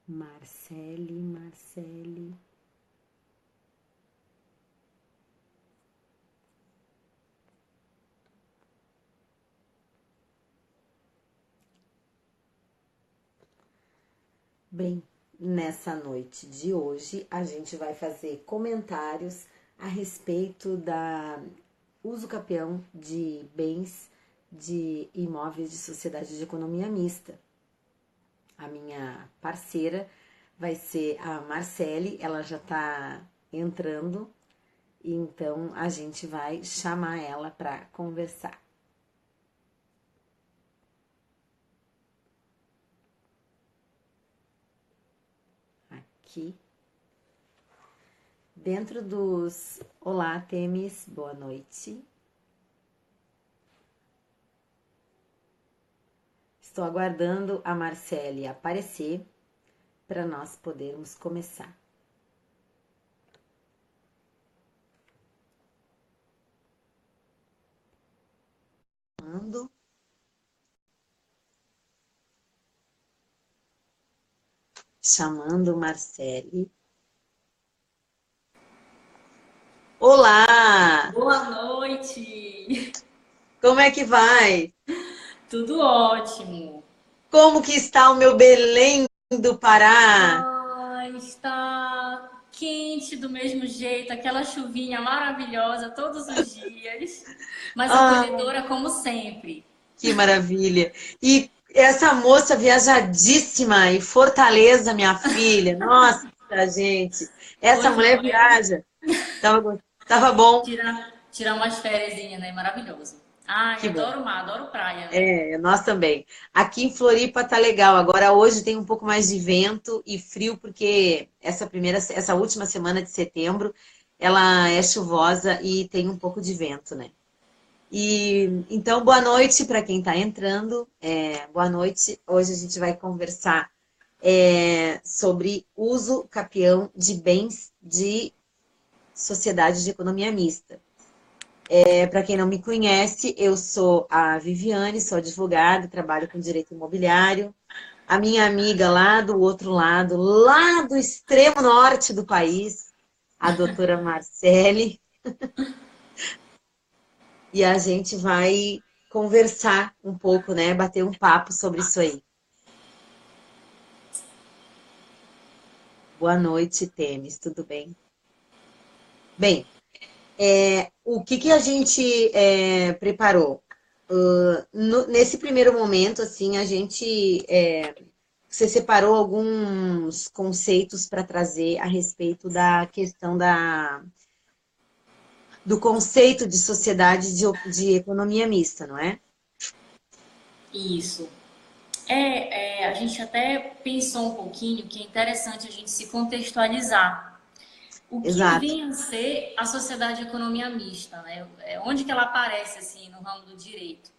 Marcele, Marcele. Bem, nessa noite de hoje a gente vai fazer comentários a respeito da uso capião de bens de imóveis de sociedade de economia mista. A minha parceira vai ser a Marcele, ela já está entrando, então a gente vai chamar ela para conversar. Aqui. Dentro dos Olá, Temis, boa noite. Estou aguardando a Marcele aparecer para nós podermos começar. Chamando Marcele. Olá! Boa noite! Como é que vai? Tudo ótimo! Como que está o meu Belém do Pará? Ai, está quente do mesmo jeito, aquela chuvinha maravilhosa todos os dias, mas Ah, acolhedora como sempre. que maravilha! E essa moça viajadíssima em Fortaleza, minha filha. Nossa, gente, essa Pois mulher não é? viaja. Tava bom. Tirar umas fériasinhas, né? Maravilhoso. Ai, Que bom. adoro mar, adoro praia, né? É, nós também. Aqui em Floripa tá legal. Agora hoje tem um pouco mais de vento e frio porque essa última semana de setembro, ela é chuvosa e tem um pouco de vento, né? E então boa noite para quem está entrando. Boa noite. Hoje a gente vai conversar sobre uso capião de bens de sociedade de economia mista. Para quem não me conhece, eu sou a Viviane, sou advogada, trabalho com direito imobiliário. A minha amiga lá do outro lado, lá do extremo norte do país, a doutora Marcele, e a gente vai conversar um pouco, né? Bater um papo sobre isso aí. Boa noite, Temis, tudo bem? Bem, o que a gente preparou? Nesse primeiro momento, assim, a gente você separou alguns conceitos para trazer a respeito da questão do conceito de sociedade de economia mista, não é? Isso. A gente até pensou um pouquinho que é interessante a gente se contextualizar. O que Exato. vem a ser a sociedade de economia mista, né? Onde que ela aparece assim no ramo do direito?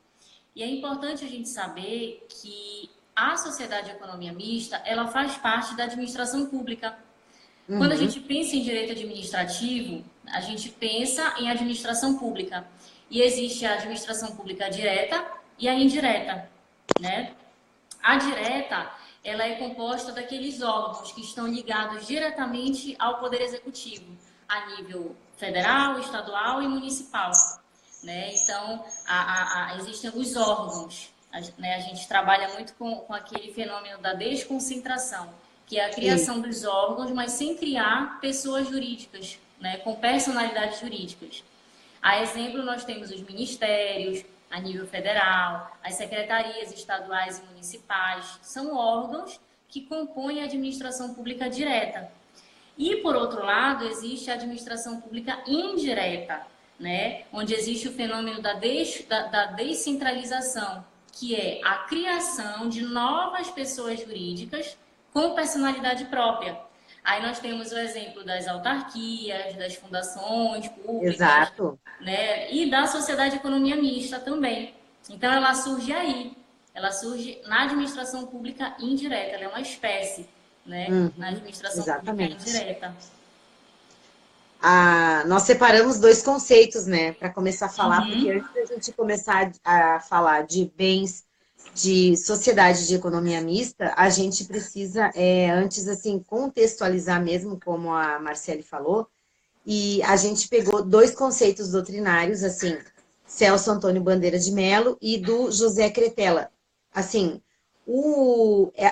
E é importante a gente saber que a sociedade de economia mista, ela faz parte da administração pública. Quando a Uhum. gente pensa em direito administrativo, a gente pensa em administração pública. E existe a administração pública direta e a indireta, né? A direta, ela é composta daqueles órgãos que estão ligados diretamente ao Poder Executivo, a nível federal, estadual e municipal, né? Então, existem os órgãos, né? A gente trabalha muito com aquele fenômeno da desconcentração, que é a E, criação dos órgãos, mas sem criar pessoas jurídicas, né? Com personalidades jurídicas. A exemplo, nós temos os ministérios a nível federal, as secretarias estaduais e municipais, são órgãos que compõem a administração pública direta. E, por outro lado, existe a administração pública indireta, né? Onde existe o fenômeno da descentralização, que é a criação de novas pessoas jurídicas com personalidade própria. Aí nós temos o exemplo das autarquias, das fundações públicas, exato. né? E da sociedade de economia mista também. Então ela surge aí, ela surge na administração pública indireta, ela é uma espécie, né? Na Uhum. administração pública Exatamente. indireta. Nós separamos dois conceitos, né, para começar a falar, porque Uhum. antes da gente começar a falar de bens de sociedade de economia mista, a gente precisa, antes, assim, contextualizar mesmo, como a Marcele falou, e a gente pegou dois conceitos doutrinários, assim, Celso Antônio Bandeira de Melo e do José Cretella. Assim,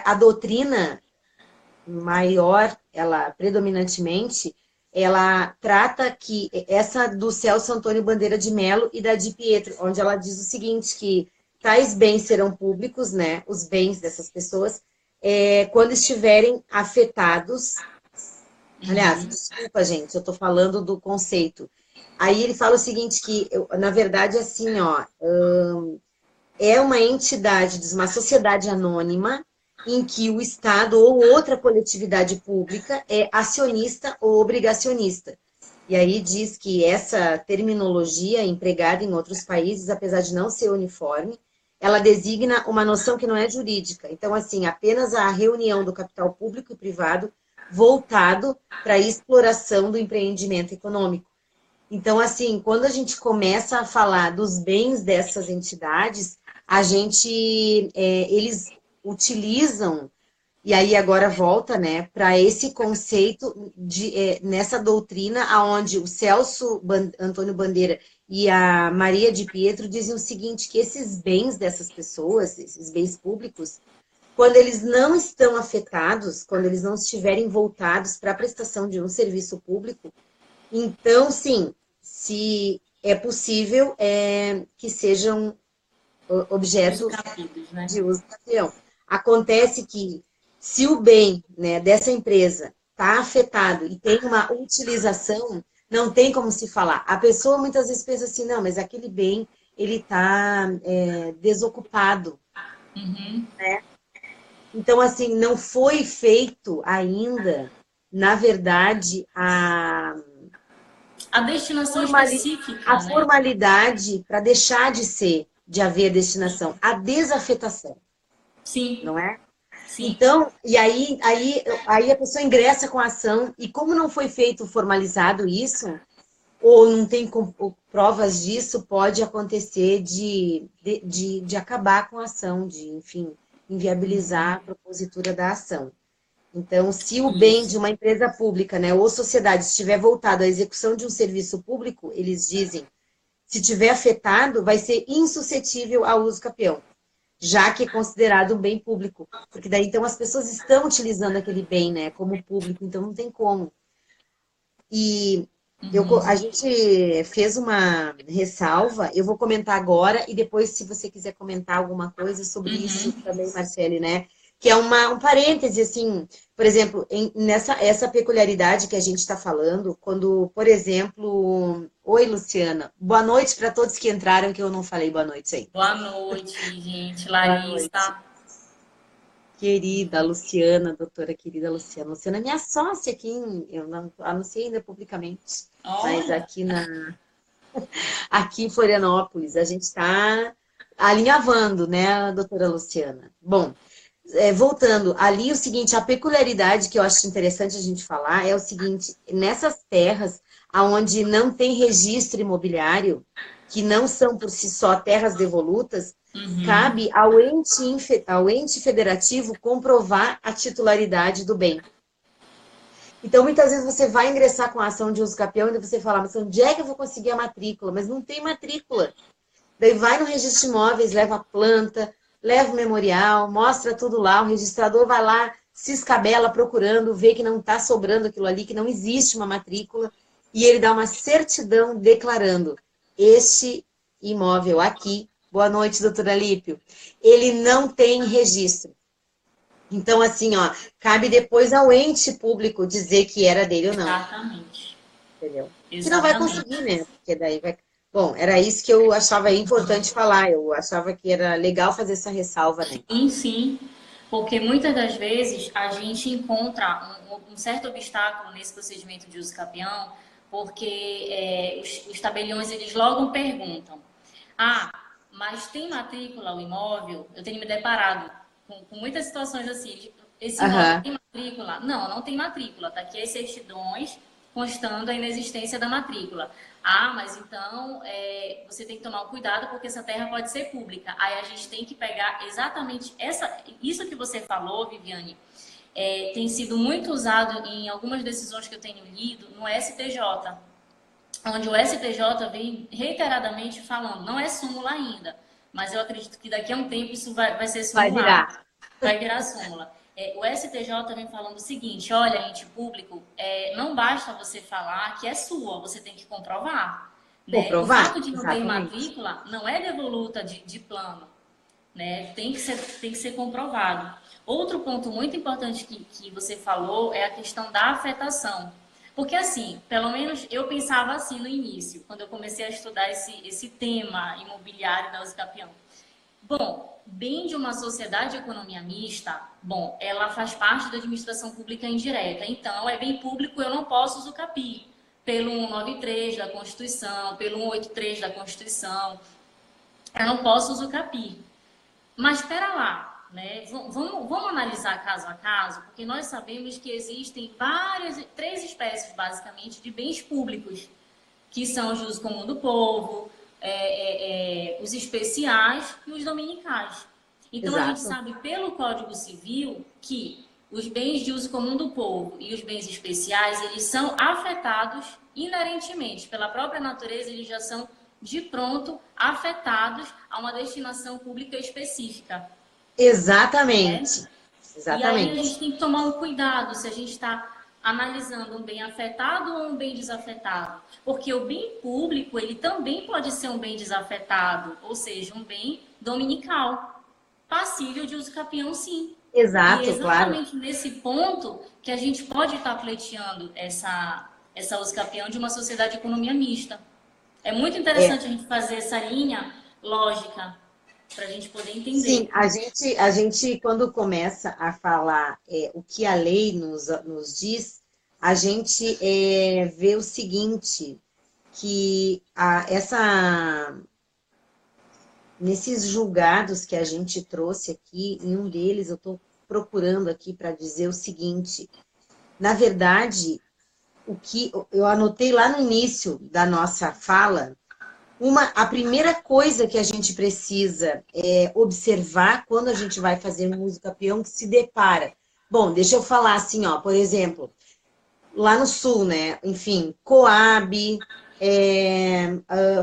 a doutrina maior, ela predominantemente, ela trata que essa do Celso Antônio Bandeira de Melo e da Di Pietro, onde ela diz o seguinte, que tais bens serão públicos, né, os bens dessas pessoas, quando estiverem afetados. Aliás, desculpa, gente, eu estou falando do conceito. Aí ele fala o seguinte, que, na verdade, assim, ó, é uma entidade, uma sociedade anônima, em que o Estado ou outra coletividade pública é acionista ou obrigacionista. E aí diz que essa terminologia empregada em outros países, apesar de não ser uniforme, ela designa uma noção que não é jurídica. Então, assim, apenas a reunião do capital público e privado voltado para a exploração do empreendimento econômico. Então, assim, quando a gente começa a falar dos bens dessas entidades, eles utilizam, e aí agora volta, né, para esse conceito nessa doutrina, aonde o Celso Antônio Bandeira e a Maria de Pietro dizem o seguinte, que esses bens dessas pessoas, esses bens públicos, quando eles não estão afetados, quando eles não estiverem voltados para a prestação de um serviço público, então, sim, se é possível que sejam objeto né? de uso capião. Acontece que, se o bem, né, dessa empresa está afetado e tem uma utilização, não tem como se falar. A pessoa muitas vezes pensa assim, não, mas aquele bem ele está desocupado. Né? Então, assim, não foi feito ainda, na verdade, A destinação específica, a né? formalidade para deixar de haver destinação, a desafetação, Sim, não é? sim. Então, e aí a pessoa ingressa com a ação, e como não foi feito formalizado isso, ou não tem provas disso, pode acontecer de acabar com a ação, de, enfim, inviabilizar a propositura da ação. Então, se o bem de Isso. uma empresa pública, né, ou sociedade estiver voltado à execução de um serviço público, eles dizem, se tiver afetado, vai ser insuscetível ao uso capião, já que é considerado um bem público. Porque daí, então, as pessoas estão utilizando aquele bem, né, como público, então não tem como. E a gente fez uma ressalva, eu vou comentar agora, e depois, se você quiser comentar alguma coisa sobre isso também, Marcele, né? Que é um parêntese, assim, por exemplo, essa peculiaridade que a gente está falando, quando, por exemplo... Oi, Luciana. Boa noite para todos que entraram, que eu não falei boa noite aí. Boa noite, gente. Boa noite. Larissa. Querida Luciana, doutora querida Luciana. Luciana é minha sócia aqui, eu não anunciei ainda publicamente, mas Olha, aqui em Florianópolis, a gente está alinhavando, né, doutora Luciana? Bom, voltando, ali o seguinte, a peculiaridade que eu acho interessante a gente falar é o seguinte, nessas terras onde não tem registro imobiliário, que não são por si só terras devolutas, cabe ao ente federativo comprovar a titularidade do bem. Então, muitas vezes você vai ingressar com a ação de uso capião e você fala, mas onde é que eu vou conseguir a matrícula? Mas não tem matrícula. Daí vai no registro de imóveis, leva a planta, leva o memorial, mostra tudo lá, o registrador vai lá, se escabela procurando, vê que não está sobrando aquilo ali, que não existe uma matrícula, e ele dá uma certidão declarando, este imóvel aqui, boa noite, doutora Lípio, ele não tem registro. Então, assim, ó, cabe depois ao ente público dizer que era dele ou não. exatamente. Entendeu? Que não vai conseguir, Exatamente. né? Porque daí vai. Bom, era isso que eu achava importante falar. Eu achava que era legal fazer essa ressalva, né? Sim, sim. Porque muitas das vezes a gente encontra um certo obstáculo nesse procedimento de uso capião, porque os tabeliões eles logo perguntam: ah, mas tem matrícula o imóvel? Eu tenho me deparado com muitas situações assim. Esse imóvel Aham. tem matrícula? Não, não tem matrícula. Tá aqui as certidões constando a inexistência da matrícula. Ah, mas então você tem que tomar um cuidado porque essa terra pode ser pública. Aí a gente tem que pegar exatamente isso que você falou, Viviane, tem sido muito usado em algumas decisões que eu tenho lido no STJ, onde o STJ vem reiteradamente falando, não é súmula ainda, mas eu acredito que daqui a um tempo isso vai ser Vai súmula, virar. vai virar súmula. O STJ vem falando o seguinte, olha, ente público, não basta você falar que é sua, você tem que comprovar. Né? O Comprovar, fato de não ter exatamente. matrícula não é devoluta de plano, né? Tem que ser comprovado. Outro ponto muito importante que você falou é a questão da afetação. Porque, assim, pelo menos eu pensava assim no início, quando eu comecei a estudar esse tema imobiliário da Usucapião. Bom, bem de uma sociedade de economia mista, bom, ela faz parte da administração pública indireta. Então, é bem público, eu não posso usucapiar pelo 193 da Constituição, pelo 183 da Constituição. Eu não posso usucapiar. Mas espera lá, né? Vamos analisar caso a caso, porque nós sabemos que existem três espécies, basicamente, de bens públicos, que são os de uso comum do povo, os especiais e os dominicais. Então, a gente Exato. sabe pelo Código Civil que os bens de uso comum do povo e os bens especiais, eles são afetados inerentemente. Pela própria natureza, eles já são, de pronto, afetados a uma destinação pública específica. Né? Exatamente. E aí a gente Exatamente. tem que tomar um cuidado se a gente está analisando um bem afetado ou um bem desafetado. Porque o bem público, ele também pode ser um bem desafetado, ou seja, um bem dominical, passível de uso capião, sim. E é Exato, claro. exatamente nesse ponto que a gente pode estar pleiteando essa uso capião de uma sociedade de economia mista. É muito É, interessante a gente fazer essa linha lógica para a gente poder sim, entender. a gente, quando começa a falar o que a lei nos diz, a gente vê o seguinte, que nesses julgados que a gente trouxe aqui, em um deles eu estou procurando aqui para dizer o seguinte, na verdade, o que eu anotei lá no início da nossa fala, a primeira coisa que a gente precisa observar quando a gente vai fazer música peão que se depara. Bom, deixa eu falar assim, ó, por exemplo, lá no sul, né? Enfim, Coab,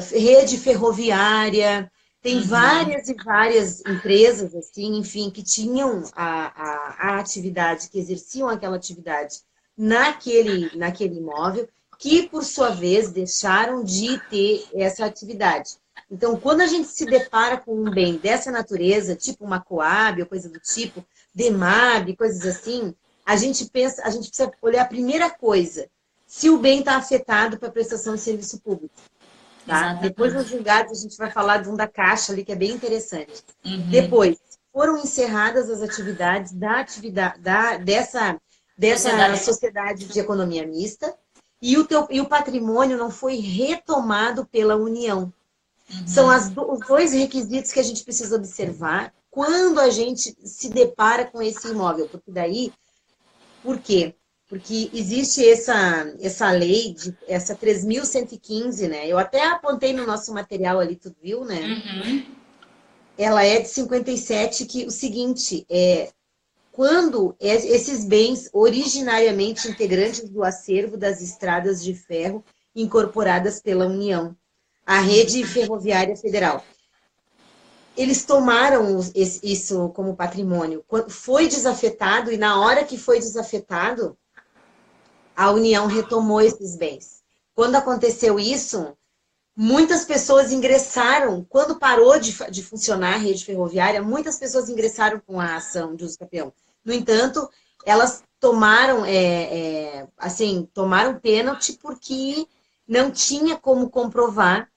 rede ferroviária, tem Uhum. várias e várias empresas, assim, enfim, que tinham a atividade, que exerciam aquela atividade naquele imóvel, que, por sua vez, deixaram de ter essa atividade. Então, quando a gente se depara com um bem dessa natureza, tipo uma Coab ou coisa do tipo, Demab, coisas assim, a gente precisa olhar a primeira coisa, se o bem está afetado para a prestação de serviço público. Tá? Depois, nos Exatamente. julgados, a gente vai falar de um da Caixa ali, que é bem interessante. Uhum. Depois, foram encerradas as atividades dessa Sociedade. sociedade de economia mista e o patrimônio não foi retomado pela União. São Uhum. os dois requisitos que a gente precisa observar quando a gente se depara com esse imóvel, porque daí, por quê? Porque existe essa lei, essa 3.115, né? Eu até apontei no nosso material ali, tu viu, né? Uhum. Ela é de 57, que o seguinte, quando esses bens originariamente integrantes do acervo das estradas de ferro incorporadas pela União, a rede ferroviária federal. Eles tomaram isso como patrimônio. Foi desafetado, e na hora que foi desafetado, a União retomou esses bens. Quando aconteceu isso, muitas pessoas ingressaram, quando parou de funcionar a rede ferroviária, muitas pessoas ingressaram com a ação de uso capião. No entanto, elas tomaram pênalti porque não tinha como comprovar,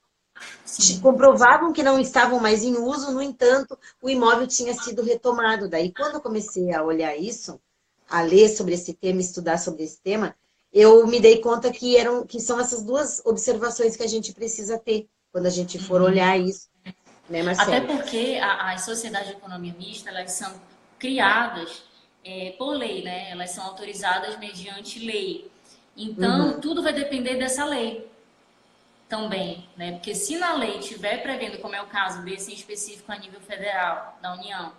Sim. comprovavam que não estavam mais em uso, no entanto, o imóvel tinha sido retomado. Daí, quando eu comecei a olhar isso, a ler sobre esse tema, estudar sobre esse tema, eu me dei conta que são essas duas observações que a gente precisa ter quando a gente for Uhum. olhar isso, né, Até Marcelo? porque as sociedades de economia mista, elas são criadas por lei, né? Elas são autorizadas mediante lei. Então, tudo vai depender dessa lei também, né? Porque se na lei estiver prevendo, como é o caso desse em específico a nível federal da União,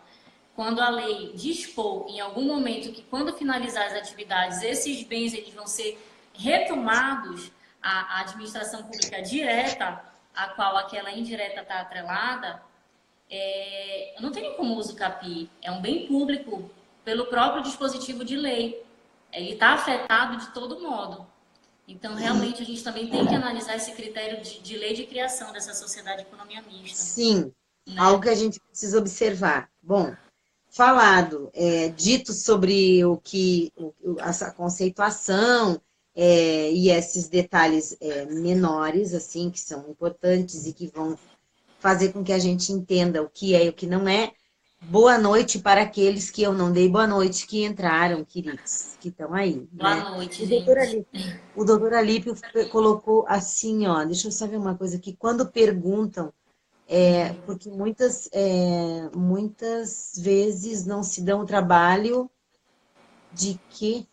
quando a lei dispor em algum momento que quando finalizar as atividades, esses bens eles vão ser retomados à administração pública direta, a qual aquela indireta está atrelada, não tem como uso capi. É um bem público pelo próprio dispositivo de lei. Ele está afetado de todo modo. Então, realmente, a gente também tem que analisar esse critério de lei de criação dessa sociedade de economia mista. Sim, Né? algo que a gente precisa observar. Bom, dito sobre essa conceituação e esses detalhes menores, assim, que são importantes e que vão fazer com que a gente entenda o que é e o que não é. Boa noite para aqueles que eu não dei boa noite, que entraram, queridos, que estão aí. Boa Né? noite, gente. O doutor Alípio colocou assim, ó, deixa eu só ver uma coisa aqui, quando perguntam, porque muitas vezes não se dão o trabalho de que...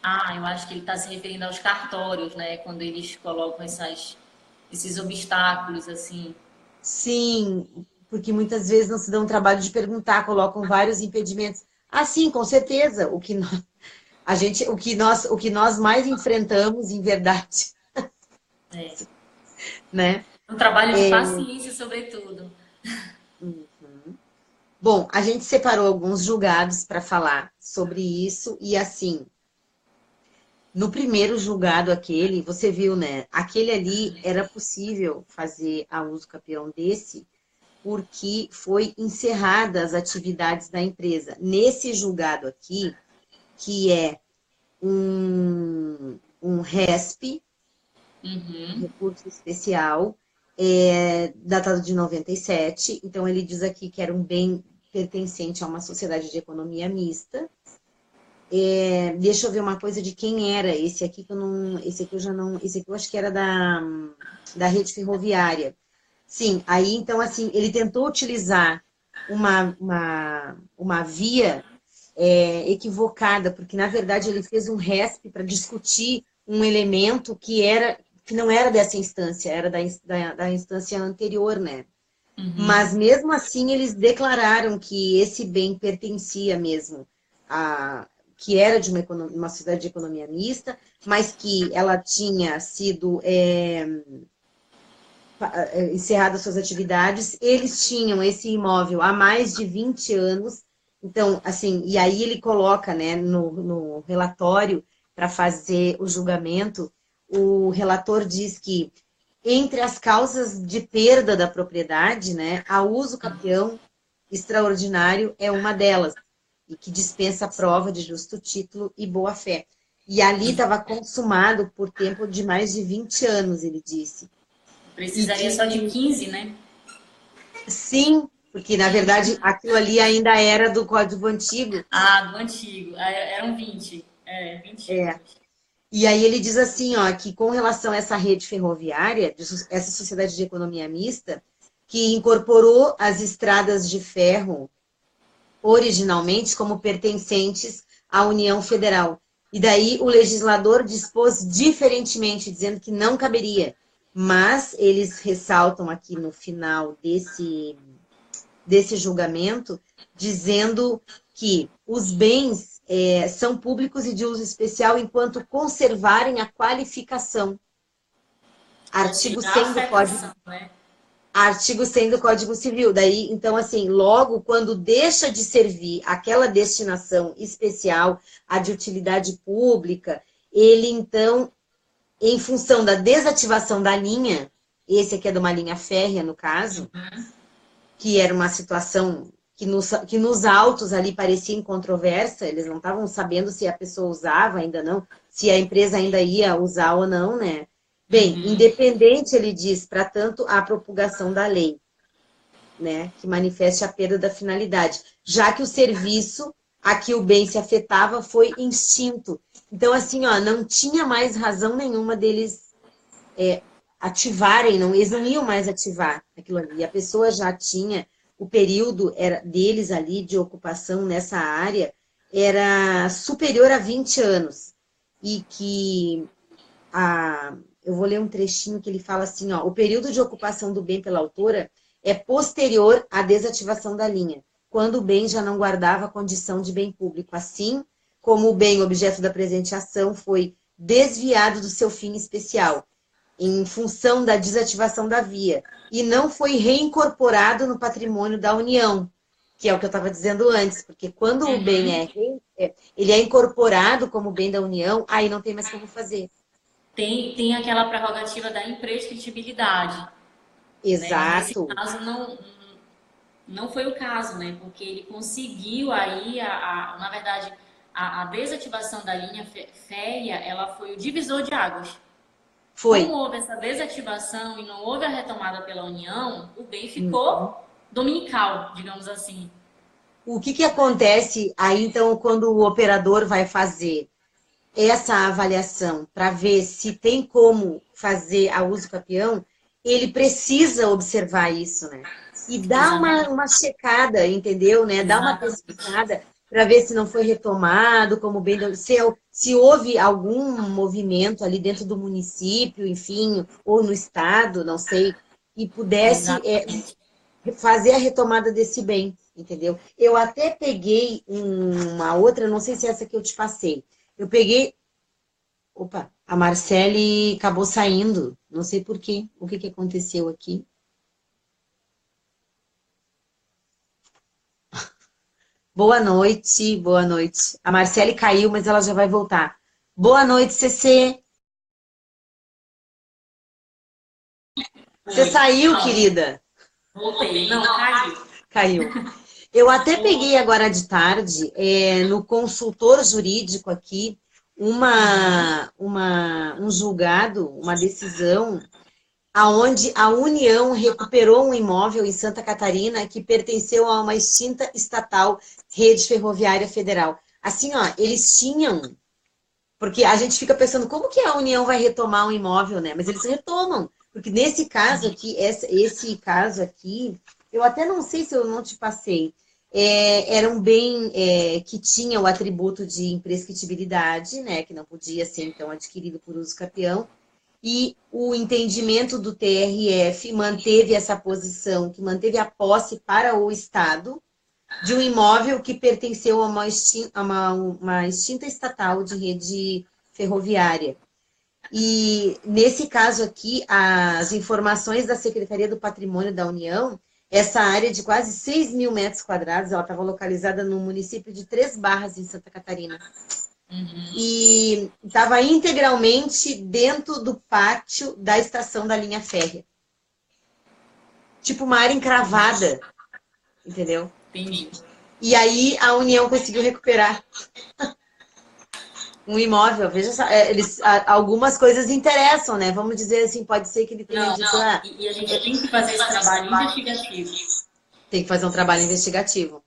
Eu acho que ele está se referindo aos cartórios, né? Quando eles colocam esses obstáculos, assim. Sim, porque muitas vezes não se dão o trabalho de perguntar, colocam vários impedimentos. Ah, sim, com certeza, o que nós mais enfrentamos, em verdade, né? Um trabalho de paciência, sobretudo. Bom, a gente separou alguns julgados para falar sobre isso e assim, no primeiro julgado aquele, você viu, né? Aquele ali era possível fazer a uso capião desse porque foi encerradas as atividades da empresa. Nesse julgado aqui, que é um RESP, recurso especial, datado de 97. Então, ele diz aqui que era um bem pertencente a uma sociedade de economia mista. Deixa eu ver uma coisa de quem era esse aqui, esse aqui eu acho que era da rede ferroviária. Sim, aí então assim, ele tentou utilizar uma via equivocada, porque na verdade ele fez um RESP para discutir um elemento que não era dessa instância, era da instância anterior, né? Mas mesmo assim eles declararam que esse bem pertencia mesmo que era de uma sociedade de economia mista, mas que ela tinha sido encerradas suas atividades, eles tinham esse imóvel há mais de 20 anos, então, assim, e aí ele coloca, né, no relatório para fazer o julgamento, o relator diz que entre as causas de perda da propriedade, né, a uso capião extraordinário é uma delas, e que dispensa a prova de justo título e boa-fé. E ali estava consumado por tempo de mais de 20 anos, ele disse. Precisaria só de 15, né? Sim, porque na verdade aquilo ali ainda era do Código Antigo. Do antigo. Eram 20. 20 anos. E aí ele diz assim, ó, que com relação a essa rede ferroviária, essa sociedade de economia mista, que incorporou as estradas de ferro originalmente como pertencentes à União Federal. E daí o legislador dispôs diferentemente, dizendo que não caberia. Mas eles ressaltam aqui no final desse julgamento, dizendo que os bens são públicos e de uso especial enquanto conservarem a qualificação. Artigo 100 do Código, né? Artigo 100 do Código Civil. Daí, então, assim, logo quando deixa de servir aquela destinação especial, a de utilidade pública, ele, então, em função da desativação da linha, esse aqui é de uma linha férrea, no caso, que era uma situação que nos autos ali parecia incontroversa, eles não estavam sabendo se a pessoa usava ainda não, se a empresa ainda ia usar ou não, né? Bem, independente, ele diz, para tanto, a propagação da lei, né, que manifeste a perda da finalidade, já que o serviço a que o bem se afetava foi extinto. Então, assim, ó, não tinha mais razão nenhuma deles ativarem, eles não iam mais ativar aquilo ali. E a pessoa já tinha, o período deles ali de ocupação nessa área era superior a 20 anos. e que eu vou ler um trechinho que ele fala assim, ó, o período de ocupação do bem pela autora é posterior à desativação da linha, quando o bem já não guardava a condição de bem público, assim como o bem objeto da presente ação foi desviado do seu fim especial, em função da desativação da via, e não foi reincorporado no patrimônio da União, que é o que eu estava dizendo antes, porque quando o bem ele é incorporado como bem da União, aí não tem mais como fazer. Tem aquela prerrogativa da imprescritibilidade, né? Nesse Exato. caso, não foi o caso, né? Porque ele conseguiu aí, na verdade, a desativação da linha férrea, ela foi o divisor de águas. Foi. Como houve essa desativação e não houve a retomada pela União, o bem ficou dominical, digamos assim. O que acontece aí, então, quando o operador vai fazer essa avaliação para ver se tem como fazer a uso capião, ele precisa observar isso, né? E dar uma checada, entendeu? Né? Dar uma pesquisada para ver se não foi retomado, como bem se houve algum movimento ali dentro do município, enfim, ou no estado, não sei, e pudesse fazer a retomada desse bem, entendeu? Eu até peguei uma outra, não sei se é essa que eu te passei. Eu peguei. Opa, a Marcele acabou saindo. Não sei por quê. O que aconteceu aqui? Boa noite, boa noite. A Marcele caiu, mas ela já vai voltar. Boa noite, CC. Você saiu, querida? Voltei. Não, caiu. Caiu. Eu até peguei agora de tarde, no consultor jurídico aqui, um julgado, uma decisão aonde a União recuperou um imóvel em Santa Catarina que pertenceu a uma extinta estatal Rede Ferroviária Federal. Assim, ó, eles tinham, porque a gente fica pensando como que a União vai retomar um imóvel, né? Mas eles retomam, porque nesse caso aqui, esse caso aqui, eu até não sei se eu não te passei, era um bem que tinha o atributo de imprescritibilidade, né? Que não podia ser então adquirido por uso capião. E o entendimento do TRF manteve essa posição, que manteve a posse para o Estado de um imóvel que pertenceu a uma extinta estatal de rede ferroviária. E, nesse caso aqui, as informações da Secretaria do Patrimônio da União, essa área de quase 6 mil metros quadrados, ela estava localizada no município de Três Barras, em Santa Catarina. E estava integralmente dentro do pátio da estação da linha férrea. Tipo uma área encravada, entendeu? Entendi. E aí a União conseguiu recuperar um imóvel. Veja só, algumas coisas interessam, né? Vamos dizer assim, pode ser que ele tenha dito... E a gente tem que fazer esse trabalho investigativo. Tem que fazer um trabalho investigativo.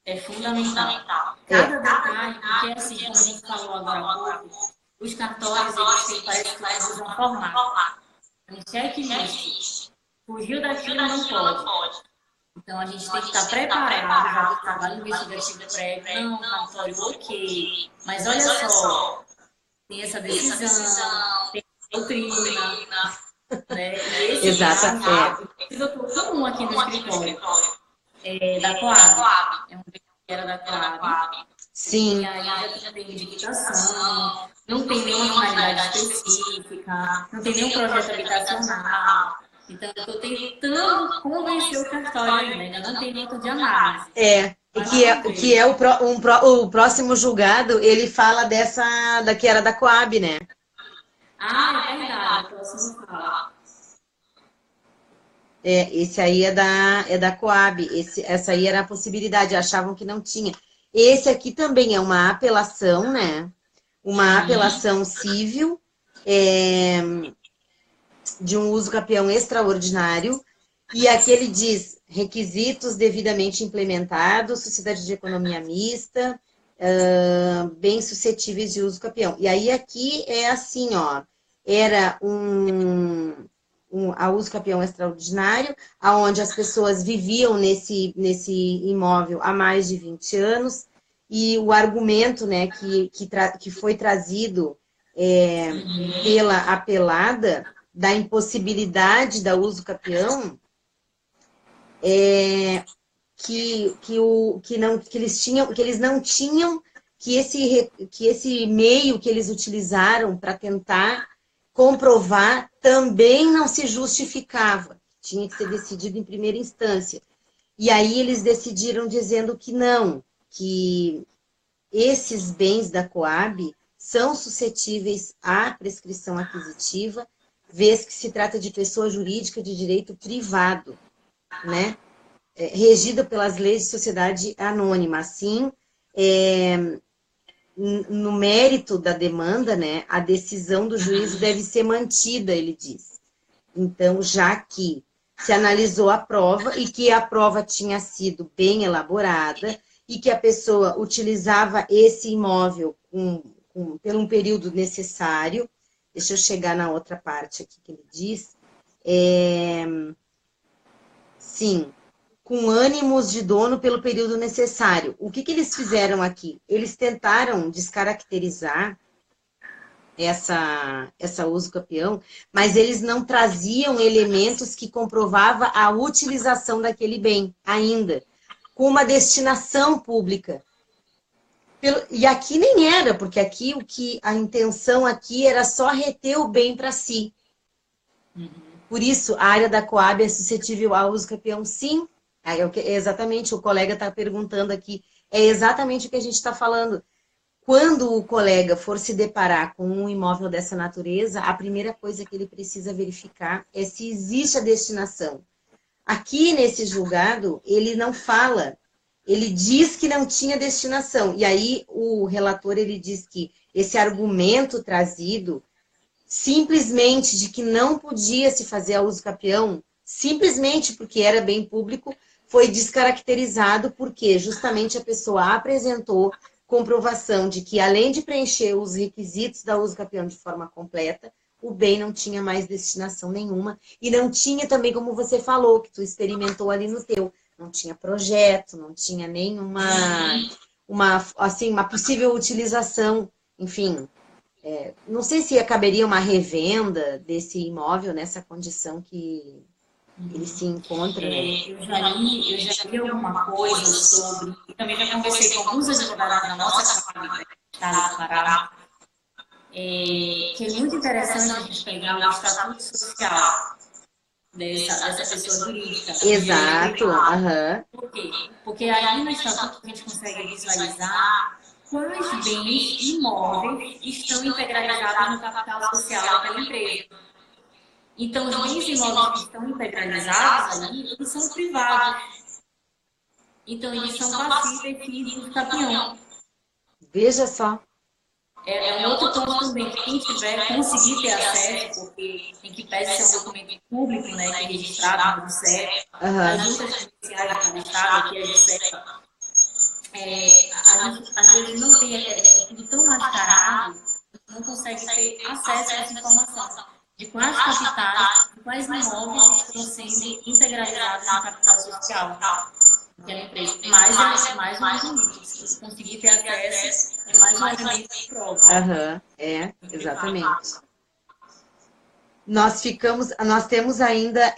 É fundamental. Cada detalhe, porque assim, como a gente falou agora há pouco, os cartórios, eles têm, parece que uma visão formal. Um checklist. Fugiu daquilo, não pode. Então, a gente tem que estar preparado já para o trabalho investigativo prévio. Não, cartório, ok. Mas olha só, tem essa decisão, tem a doutrina, né? E esse caso, é comum aqui no escritório, da Coab. É um que era da Coab. Sim. E aí já tem dictação, não tem nenhuma finalidade específica, não tem nenhum projeto habitacional. Então, eu estou tentando convencer o cartório ainda não tem nota de análise. O próximo julgado, ele fala da que era da Coab, né? É verdade, o próximo fala. Esse aí é da Coab, essa aí era a possibilidade, achavam que não tinha. Esse aqui também é uma apelação, né? Uma apelação civil, de um uso capião extraordinário, e aqui ele diz requisitos devidamente implementados, sociedade de economia mista, bem suscetíveis de uso capião. E aí aqui é assim, ó, era a uso capião extraordinário, onde as pessoas viviam nesse imóvel há mais de 20 anos, e o argumento, né, que foi trazido pela apelada da impossibilidade da uso capião, que eles não tinham, que esse meio que eles utilizaram para tentar comprovar também não se justificava, tinha que ser decidido em primeira instância. E aí eles decidiram dizendo que não, que esses bens da Coab são suscetíveis à prescrição aquisitiva, vez que se trata de pessoa jurídica de direito privado, né? Regida pelas leis de sociedade anônima. Assim, no mérito da demanda, né, a decisão do juízo deve ser mantida, ele diz. Então, já que se analisou a prova e que a prova tinha sido bem elaborada e que a pessoa utilizava esse imóvel por um período necessário, deixa eu chegar na outra parte aqui que ele diz, sim, com ânimos de dono pelo período necessário. O que eles fizeram aqui? Eles tentaram descaracterizar essa uso capião, mas eles não traziam elementos que comprovavam a utilização daquele bem ainda, com uma destinação pública. E aqui nem era, porque aqui a intenção aqui era só reter o bem para si. Por isso, a área da Coab é suscetível ao uso capião, sim. Exatamente, o colega está perguntando aqui. É exatamente o que a gente está falando. Quando o colega for se deparar com um imóvel dessa natureza, a primeira coisa que ele precisa verificar é se existe a destinação. Aqui, nesse julgado, ele não fala, ele diz que não tinha destinação. E aí, o relator, ele diz que esse argumento trazido, simplesmente de que não podia se fazer a uso capião, simplesmente porque era bem público, foi descaracterizado porque justamente a pessoa apresentou comprovação de que, além de preencher os requisitos da uso capião de forma completa, o bem não tinha mais destinação nenhuma e não tinha também, como você falou, que tu experimentou ali no teu, não tinha projeto, não tinha nenhuma uma possível utilização, enfim. Não sei se caberia uma revenda desse imóvel nessa condição que ele se encontra, né? Eu já li alguma coisa sobre, e também já conversei com alguns advogados da nossa comunidade do Estado do Pará, que é muito interessante a gente pegar o estatuto social dessa pessoa jurídica. Exato. Uhum. Por quê? Porque aí no estatuto a gente consegue visualizar quais bens imóveis estão integralizados no capital social daquela empresa. Então, os bens imóveis que estão integralizados ali, eles são privados. Então, eles são passíveis de uso capião. Veja só. É um outro ponto também, que quem tiver, conseguir ter acesso, porque tem que pedir ser um documento público, né, que é registrado no CEP, as juntas judiciais do Estado, aqui a JUSEPA, a gente às vezes não tem, tudo tão mascarado, não consegue ter acesso a essa informação de quais capitais, de quais imóveis estão sendo integralizados no capital social daquela empresa. Mais um argumento, se conseguir ter acesso, é mais um elemento de prova. Exatamente. Nós temos ainda,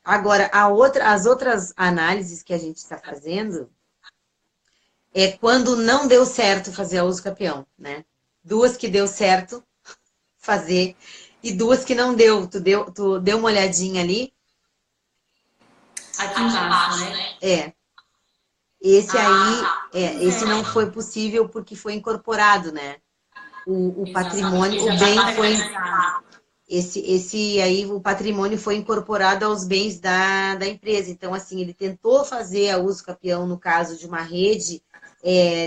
agora, as outras análises que a gente está fazendo é quando não deu certo fazer a uso capião, né? Duas que deu certo fazer e duas que não deu. Tu deu uma olhadinha ali? Aqui embaixo, né? Esse aí, esse não foi possível porque foi incorporado, né? O patrimônio, o bem foi... Esse aí, o patrimônio foi incorporado aos bens da empresa. Então, assim, ele tentou fazer a uso capião no caso de uma rede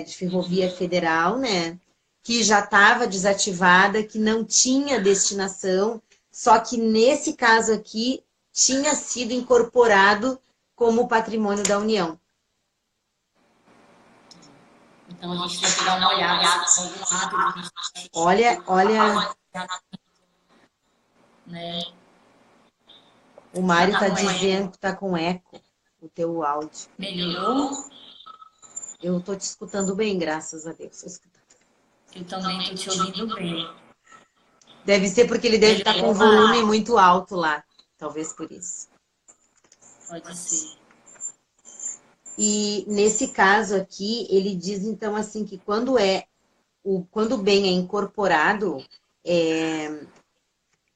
de ferrovia federal, né? Que já estava desativada, que não tinha destinação, só que nesse caso aqui tinha sido incorporado como patrimônio da União. Então a gente tem que dar uma olhada se algum ato de... Olha. Né? O Mário está dizendo que está com eco o teu áudio. Melhorou? Eu estou te escutando bem, graças a Deus. Eu também estou te ouvindo bem. Deve ser porque ele deve estar com o volume muito alto lá. Talvez por isso. Pode ser. E nesse caso aqui, ele diz então assim que quando o bem é incorporado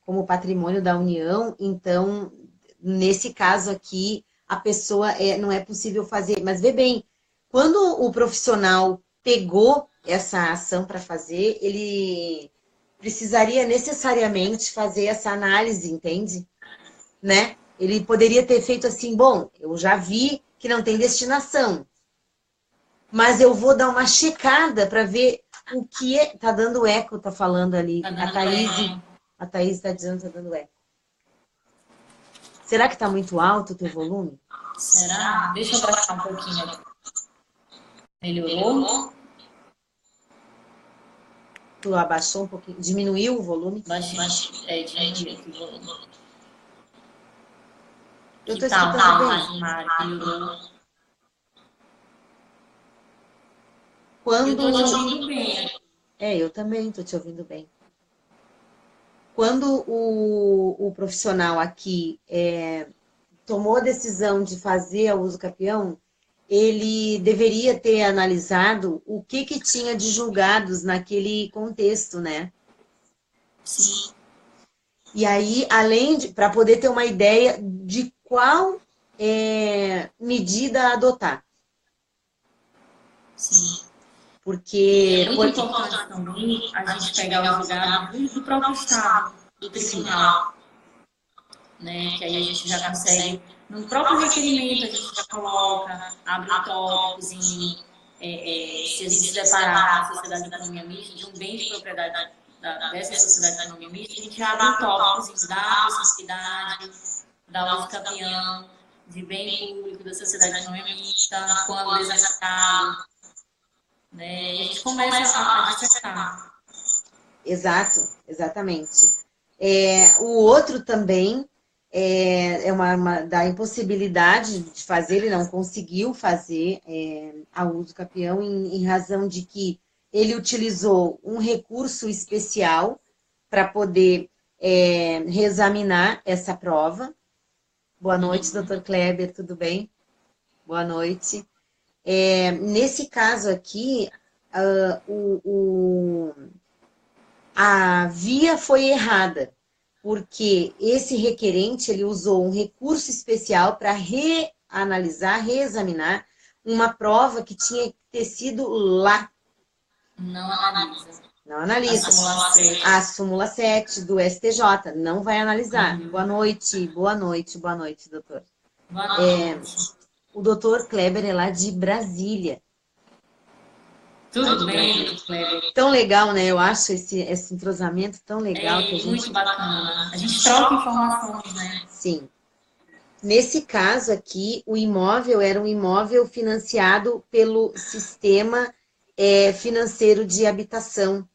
como patrimônio da União, então nesse caso aqui a pessoa não é possível fazer. Mas vê bem, quando o profissional pegou essa ação para fazer, ele precisaria necessariamente fazer essa análise, entende? Né? Ele poderia ter feito assim, bom, eu já vi que não tem destinação, mas eu vou dar uma checada para ver o que é. Tá dando eco, tá falando ali. A Thaís está dizendo que tá dando eco. Será que tá muito alto o teu volume? Será? Deixa eu baixar um pouquinho aqui. Melhorou? Tu abaixou um pouquinho, diminuiu o volume? Baixei, diminuiu aqui o volume. Eu Que tô tal, escutando bem. Mari? Melhorou? Quando... Eu tô te ouvindo bem. Eu também tô te ouvindo bem. Quando o profissional aqui tomou a decisão de fazer a uso capião, ele deveria ter analisado o que tinha de julgados naquele contexto, né? Sim. E aí, além de, para poder ter uma ideia de qual medida adotar. Sim. Porque... É muito importante também a gente pegar os julgados do próprio Estado, do tribunal, né? Que aí a gente já consegue, no próprio requerimento, a gente já coloca, abre um tópico, se a gente se deparar com a sociedade de economia mista, de um bem de propriedade dessa sociedade de economia mista, a gente abre um tópico da possibilidade, da uso campeão, de bem público da sociedade de economia mista, quando desafetado, né? E a gente começa a dissertar. Exato, exatamente. O outro também da impossibilidade de fazer, ele não conseguiu fazer a uso capião em razão de que ele utilizou um recurso especial para poder reexaminar essa prova. Boa noite, doutor Kleber, tudo bem? Boa noite. Nesse caso aqui, a via foi errada, porque esse requerente ele usou um recurso especial para reanalisar, reexaminar uma prova que tinha que ter sido lá. Não analisa. Não analisa. A súmula 7 do STJ não vai analisar. Boa noite, doutor. Boa noite. O doutor Kleber é lá de Brasília. Tudo bem, doutor Kleber? Tão legal, né? Eu acho esse entrosamento tão legal. Que a gente... muito bacana. A gente troca informações, né? Sim. Nesse caso aqui, o imóvel era um imóvel financiado pelo sistema financeiro de habitação.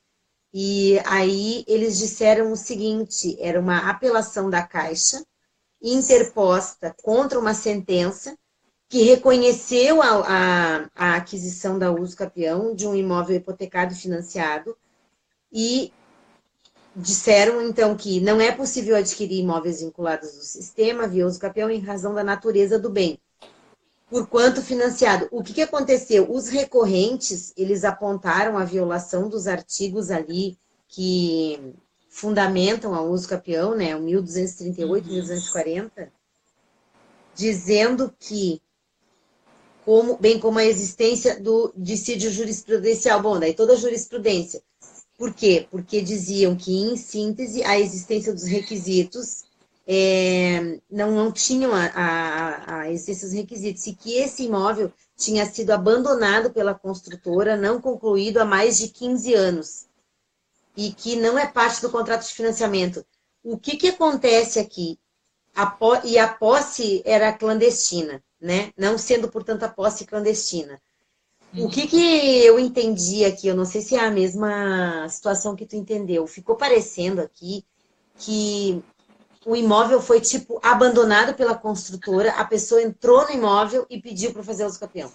E aí eles disseram o seguinte, era uma apelação da Caixa, interposta contra uma sentença que reconheceu a aquisição da uso capião de um imóvel hipotecado e financiado e disseram, então, que não é possível adquirir imóveis vinculados do sistema via uso capião em razão da natureza do bem, porquanto financiado. O que aconteceu? Os recorrentes, eles apontaram a violação dos artigos ali que fundamentam a uso capião, né, o 1238, 1240, dizendo que bem como a existência do dissídio jurisprudencial. Bom, daí toda a jurisprudência. Por quê? Porque diziam que, em síntese, a existência dos requisitos não tinham a existência dos requisitos, e que esse imóvel tinha sido abandonado pela construtora, não concluído há mais de 15 anos, e que não é parte do contrato de financiamento. O que acontece aqui? E a posse era clandestina, né? Não sendo, portanto, a posse clandestina. O que eu entendi aqui, eu não sei se é a mesma situação que tu entendeu, ficou parecendo aqui que o imóvel foi, tipo, abandonado pela construtora, a pessoa entrou no imóvel e pediu para fazer uso capião.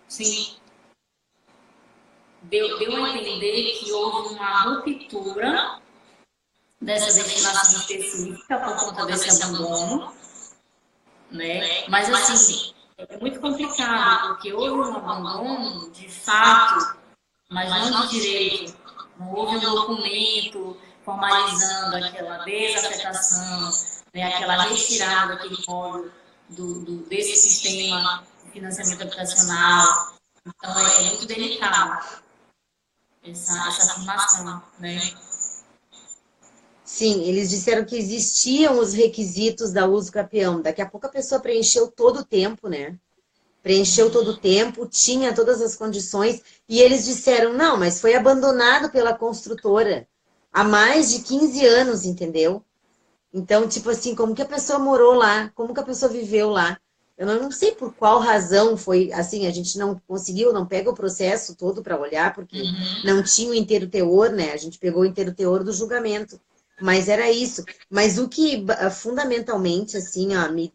Sim. Deu a entender que houve uma ruptura dessa destinação específica por conta desse abandono, né? Mas, assim, é muito complicado, porque houve um abandono de fato, mas não de direito. Não houve um documento formalizando aquela desafetação, né? Aquela retirada daquele imóvel desse sistema de financiamento habitacional. Então, é muito delicado essa afirmação, né? Sim, eles disseram que existiam os requisitos da uso capião. Daqui a pouco a pessoa preencheu todo o tempo, né? Preencheu todo o tempo, tinha todas as condições, e eles disseram, não, mas foi abandonado pela construtora há mais de 15 anos, entendeu? Então, tipo assim, como que a pessoa morou lá? Como que a pessoa viveu lá? Eu não sei por qual razão foi assim, a gente não conseguiu, não pega o processo todo para olhar, porque não tinha o inteiro teor, né? A gente pegou o inteiro teor do julgamento. Mas era isso. Mas o que fundamentalmente, assim, ó, me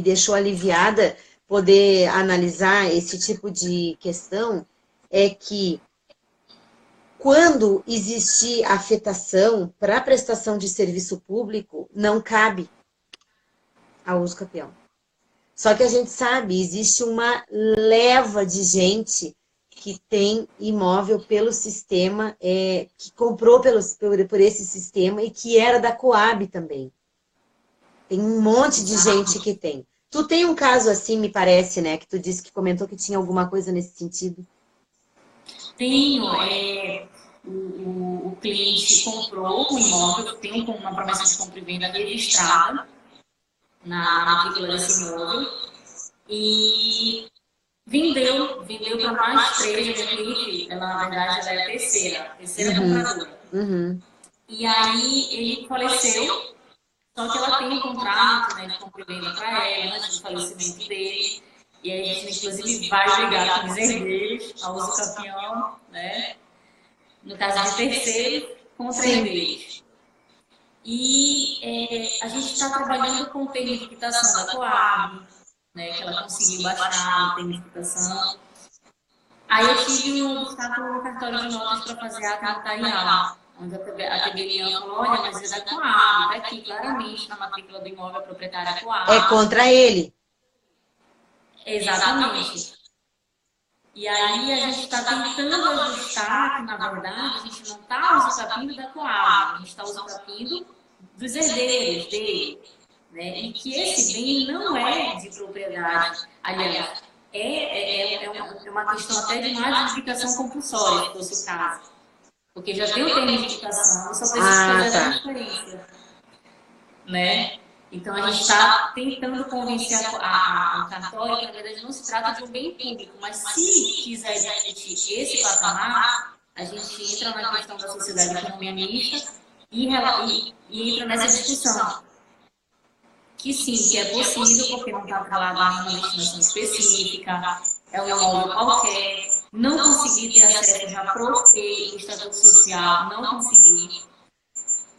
deixou aliviada poder analisar esse tipo de questão é que quando existir afetação para prestação de serviço público, não cabe ao uso capião. Só que a gente sabe, existe uma leva de gente que tem imóvel pelo sistema, que comprou por esse sistema e que era da Coab também. Tem um monte de gente que tem. Tu tem um caso assim, me parece, né? Que tu disse que comentou que tinha alguma coisa nesse sentido. Tenho, o cliente comprou um imóvel, tem uma promessa de compra e venda registrada na matrícula desse imóvel e vendeu para mais três. Minha cliente, ela, na verdade, ela é a terceira compradora. E aí ele faleceu, só que ela tem um contrato, né, de compra e venda para ela antes do falecimento dele. E aí a gente, inclusive, vai brigar com os herdeiros, a uso capião, né? No caso de terceiro, contra herdeiros. E a gente está trabalhando com o termo de quitação da Coab, né, que ela conseguiu baixar o termo de quitação. Aí eu tive um obstáculo no cartório de notas para fazer a ata notarial, onde a tabelião falou, olha, mas é da Coab, está aqui claramente na matrícula do imóvel proprietária Coab. É contra ele. Exatamente. E aí a gente está tentando ajustar que, na verdade, a gente não está usucapindo da Coab, a gente está usucapindo dos herdeiros dele, né? E que esse bem não é de propriedade. Aliás, é uma questão até de má justificação compulsória, se fosse o caso. Porque já tem o termo de justificação, só precisa fazer a transferência, né? Então, a gente está tentando convencer o cartório que, na verdade, não se trata de um bem público, mas se quiser discutir esse patamar, a gente entra na questão da sociedade de economia mista e entra nessa discussão. Que sim, que é possível, porque não está atrelado a uma destinação específica, é um imóvel qualquer, não conseguir ter acesso, já provei o estatuto social, não conseguir,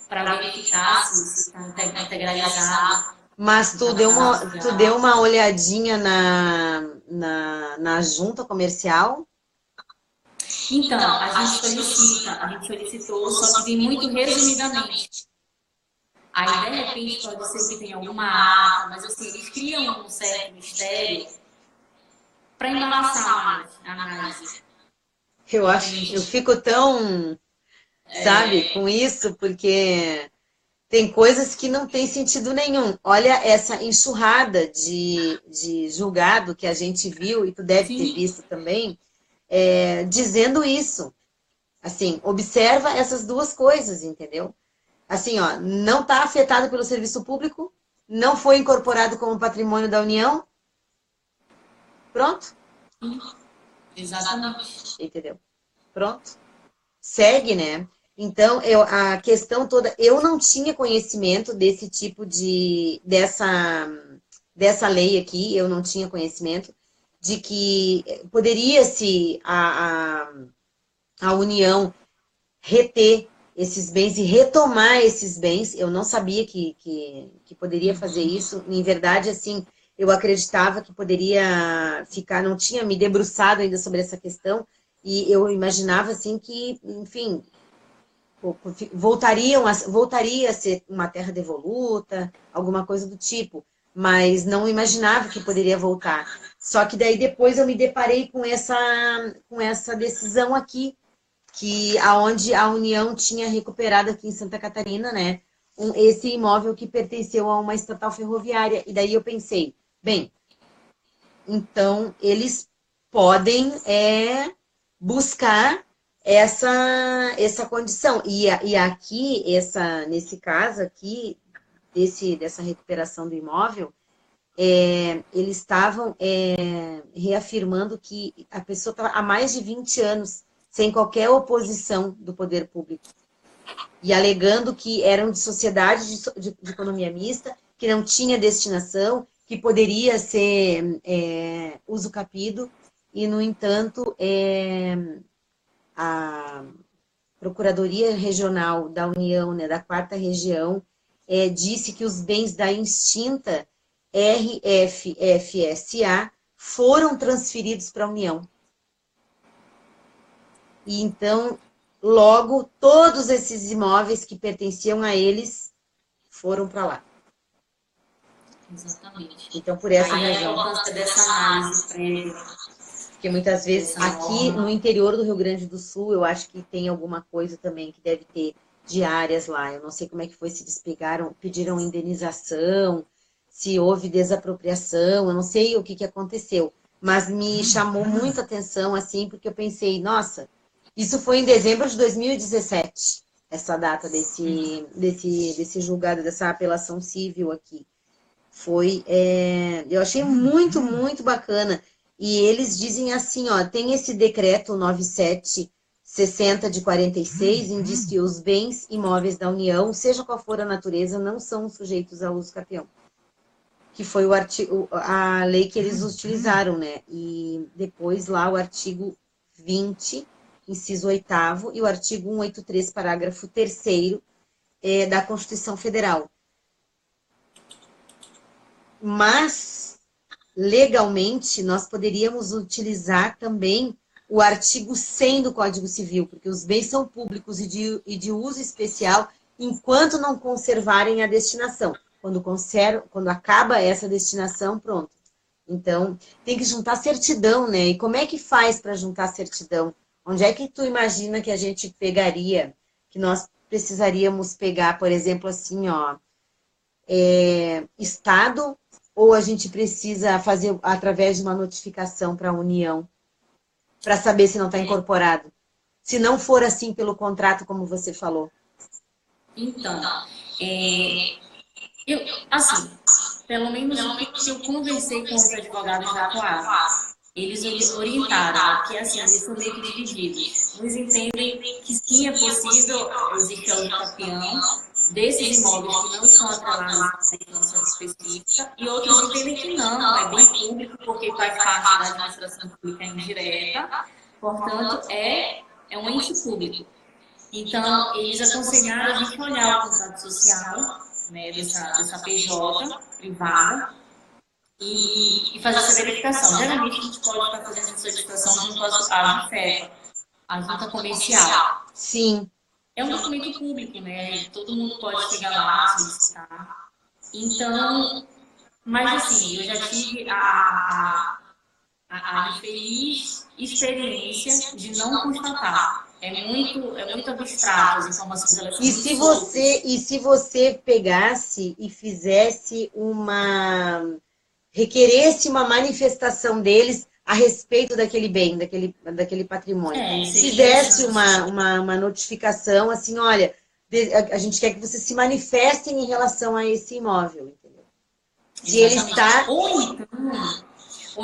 para verificar se está integralizado. Mas tu deu uma olhadinha na junta comercial? Então, a gente solicitou, só que vem muito resumidamente. Aí, de repente, pode ser que tenha alguma ata, mas assim, eles criam um certo mistério para embaraçar a análise. Eu fico tão, sabe, com isso, porque tem coisas que não tem sentido nenhum. Olha essa enxurrada de julgado que a gente viu, e tu deve ter visto também, dizendo isso. Assim, observa essas duas coisas, entendeu? Assim, ó, não está afetado pelo serviço público, não foi incorporado como patrimônio da União. Pronto. Exatamente. Entendeu? Pronto. Segue, né? Então, a questão toda, eu não tinha conhecimento desse tipo dessa lei aqui, eu não tinha conhecimento de que poderia-se a União reter esses bens e retomar esses bens. Eu não sabia que poderia fazer isso. Em verdade, assim, eu acreditava que poderia ficar, não tinha me debruçado ainda sobre essa questão, e eu imaginava assim que, enfim, voltaria a ser uma terra devoluta, alguma coisa do tipo, mas não imaginava que poderia voltar. Só que daí depois eu me deparei com essa decisão aqui, que aonde a União tinha recuperado aqui em Santa Catarina, né, esse imóvel que pertenceu a uma estatal ferroviária. E daí eu pensei, bem, então eles podem buscar essa condição. E aqui, nesse caso aqui, dessa recuperação do imóvel, eles estavam reafirmando que a pessoa estava há mais de 20 anos sem qualquer oposição do poder público. E alegando que eram de sociedade de economia mista, que não tinha destinação, que poderia ser uso capido, e, no entanto, a Procuradoria Regional da União, né, da 4ª Região, disse que os bens da extinta RFFSA foram transferidos para a União. E então, logo, todos esses imóveis que pertenciam a eles foram para lá. Exatamente. Então, por essa Aí razão. a importância dessa análise prévia. Porque muitas vezes aqui no interior do Rio Grande do Sul, eu acho que tem alguma coisa também que deve ter de áreas lá. Eu não sei como é que foi, se eles pediram indenização, se houve desapropriação, eu não sei o que aconteceu. Mas me chamou muita atenção, assim, porque eu pensei, nossa, isso foi em dezembro de 2017, essa data desse julgado, dessa apelação civil aqui. Eu achei muito, muito bacana. E eles dizem assim, ó, tem esse decreto 9760 de 46, em diz que os bens imóveis da União, seja qual for a natureza, não são sujeitos a uso capião. Que foi a lei que eles utilizaram, né? E depois lá o artigo 20, inciso 8º, e o artigo 183, parágrafo 3º, da Constituição Federal. Mas, legalmente, nós poderíamos utilizar também o artigo 100 do Código Civil, porque os bens são públicos e de uso especial enquanto não conservarem a destinação. Quando acaba essa destinação, pronto. Então, tem que juntar certidão, né? E como é que faz para juntar certidão? Onde é que tu imagina que a gente pegaria, que nós precisaríamos pegar, por exemplo, assim, ó, Estado, ou a gente precisa fazer através de uma notificação para a União, para saber se não está incorporado? Se não for assim pelo contrato, como você falou. Então, assim, pelo menos o que eu conversei com os advogados da Coab, eles orientaram que, assim, eles são meio que divididos. Uns entendem que sim, é possível existir o capião desses imóveis que não estão atrelados à legislação específica, e outros entendem que não, é bem público, porque faz parte da administração pública indireta, portanto, é um ente público. Então, eles aconselharam a gente olhar o contrato social, né, dessa PJ privada, e fazer essa verificação. Geralmente, a gente pode estar fazendo essa solicitação junto à JUFEPA, a junta comercial. Sim. É um documento público, né? Todo mundo pode chegar lá, solicitar. Então, mas assim, eu já tive a infeliz experiência de não constatar. É muito abstrato, as informações elas são e se você pegasse e fizesse requeresse uma manifestação deles a respeito daquele bem, daquele patrimônio. Fizesse uma notificação assim, olha, a gente quer que você se manifestem em relação a esse imóvel, entendeu? Se ele está... Ou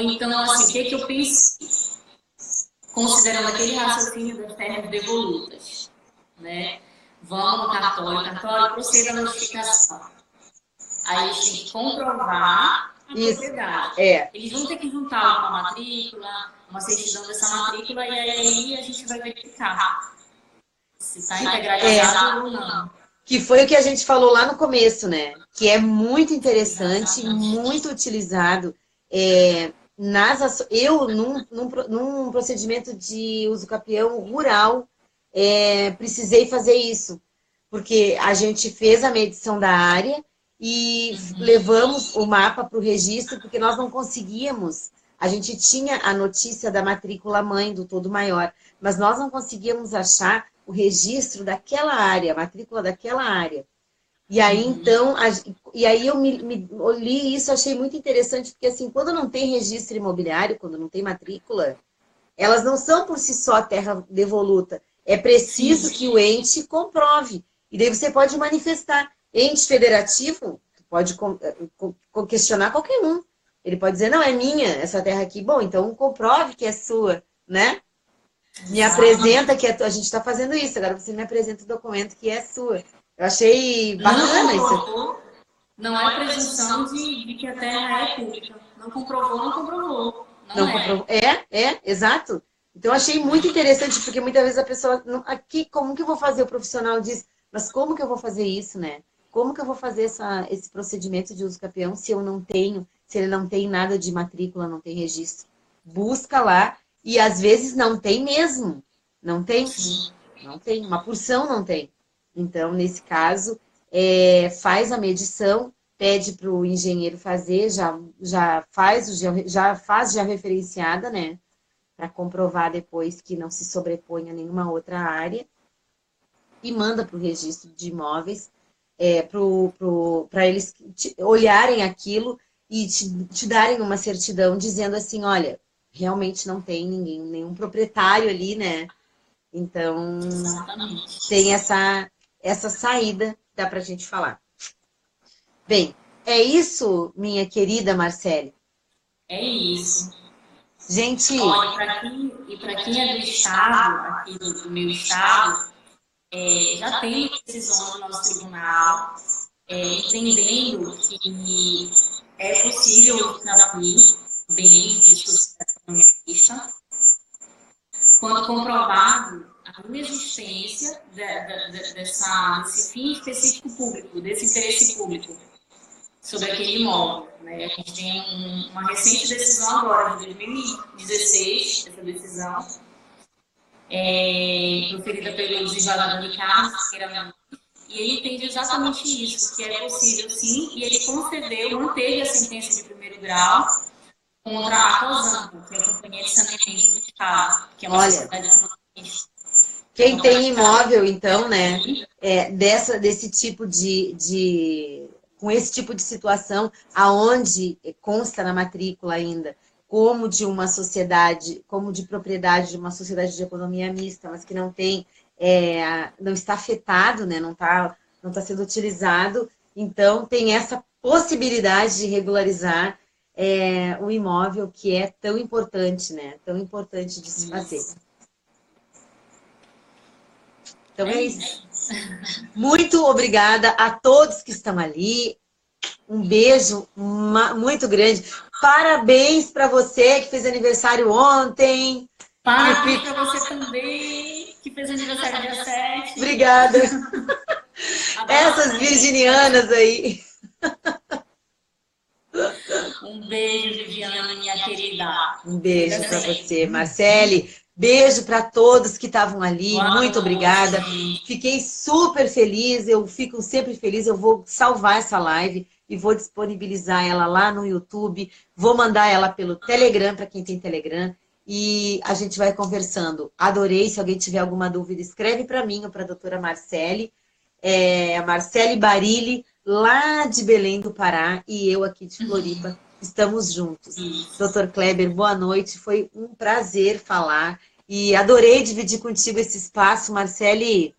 então, assim, o que eu pensei? Considerando aquele raciocínio das terras devolutas, né? Vamos no cartório proceda a notificação. Aí eles têm que comprovar a propriedade. Eles vão ter que juntar uma matrícula, uma certidão dessa matrícula, e aí a gente vai verificar se está integralizado ou não. Que foi o que a gente falou lá no começo, né? Que é muito interessante, Exatamente. muito utilizado. Num procedimento de uso capião rural, precisei fazer isso. Porque a gente fez a medição da área e levamos o mapa para o registro, porque nós não conseguíamos. A gente tinha a notícia da matrícula mãe do todo maior, mas nós não conseguíamos achar o registro daquela área, a matrícula daquela área. E aí, então, eu li isso, achei muito interessante, porque assim, quando não tem registro imobiliário, quando não tem matrícula, elas não são por si só terra devoluta. É preciso que o ente comprove. E daí você pode manifestar. Ente federativo, pode questionar qualquer um. Ele pode dizer, não, é minha essa terra aqui. Bom, então comprove que é sua, né? Me apresenta que a gente está fazendo isso. Agora você me apresenta o documento que é sua. Eu achei bacana isso. Não é presunção de que a terra é pública. Não comprovou, não comprovou. Não comprovou. Exato. Então, eu achei muito interessante, porque muitas vezes a pessoa... Aqui, como que eu vou fazer? O profissional diz, mas como que eu vou fazer isso, né? Como que eu vou fazer esse procedimento de uso capião se eu não tenho, se ele não tem nada de matrícula, não tem registro? Busca lá, e às vezes não tem mesmo. Não tem? Não tem. Uma porção não tem. Então, nesse caso, faz a medição, pede para o engenheiro fazer, já faz referenciada, né? Para comprovar depois que não se sobreponha a nenhuma outra área, e manda para o registro de imóveis, para eles olharem aquilo e te darem uma certidão dizendo assim, olha, realmente não tem nenhum proprietário ali, né? Então, tem essa saída, dá para a gente falar. Bem, é isso, minha querida Marcele? É isso. Gente... Olha, para quem é do estado, aqui do meu estado, já tem decisão do nosso tribunal, entendendo que é possível transferir bens de sociedade comunista, quando comprovado a inexistência desse fim específico público, desse interesse público sobre aquele imóvel. Né? A gente tem uma recente decisão agora, de 2016, essa decisão, proferida pelo desembargador Ricardo Ferreira, e ele entende exatamente isso, que é possível sim, e ele manteve a sentença de primeiro grau contra a COSAMPA, que é a Companhia de Saneamento do Estado, que é uma sociedade comunista. Quem tem imóvel, então, né, desse tipo com esse tipo de situação, aonde consta na matrícula ainda, como de uma sociedade, como de propriedade de uma sociedade de economia mista, mas que não tem, não está afetado, né, não está sendo utilizado, então tem essa possibilidade de regularizar o imóvel, que é tão importante, né, tão importante de se fazer. Então é isso. Muito obrigada a todos que estão ali. Um beijo muito grande. Parabéns para você que fez aniversário ontem. Parabéns para você também, que fez aniversário dia 7. Obrigada. Essas virginianas aí. Um beijo, Viviane, minha querida. Um beijo para você, Marcele. Beijo para todos que estavam ali. Muito obrigada. Fiquei super feliz. Eu fico sempre feliz. Eu vou salvar essa live e vou disponibilizar ela lá no YouTube. Vou mandar ela pelo Telegram, para quem tem Telegram. E a gente vai conversando. Adorei. Se alguém tiver alguma dúvida, escreve para mim ou para a doutora Marcele. A Marcele Barilli, lá de Belém do Pará, e eu aqui de Floripa. Estamos juntos. Dr. Kleber, boa noite. Foi um prazer falar. E adorei dividir contigo esse espaço, Marcele.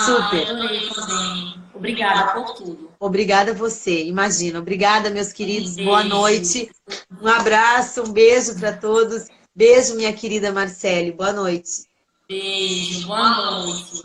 Super. Adorei também. Obrigada por tudo. Obrigada a você, imagina. Obrigada, meus queridos. Boa noite. Um abraço, um beijo para todos. Beijo, minha querida Marcele. Boa noite. Beijo, boa noite.